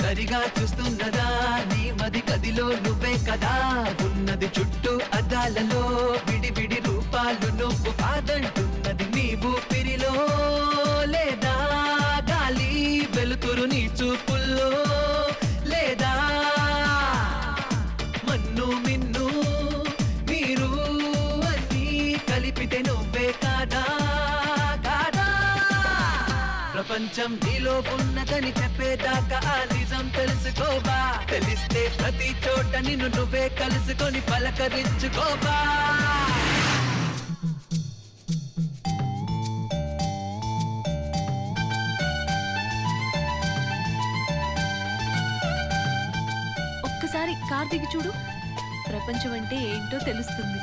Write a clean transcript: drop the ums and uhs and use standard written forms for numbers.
సరిగా చూస్తున్నదా నీ మది గదిలో నువ్వే కదా ఉన్నది చుట్టూ అద్దాలలో విడివిడి రూపాలు నువ్వు కాదంటున్నది నీవు పిరిలో లేదా గాలి వెలుతురు నీ చూపుల్లో లేదా మన్ను మిన్ను మీరు అన్నీ కలిపితే నువ్వే కాదా ప్రపంచం నీలో ఉన్నదని చెప్పేదాకా ఆ నిజం తెలుసుకోవా తెలిస్తే ప్రతి చోట నిన్ను నువ్వే కలుసుకొని పలకరించుకోవా ఒక్కసారి కార్ దిగి చూడు ప్రపంచం అంటే ఏంటో తెలుస్తుంది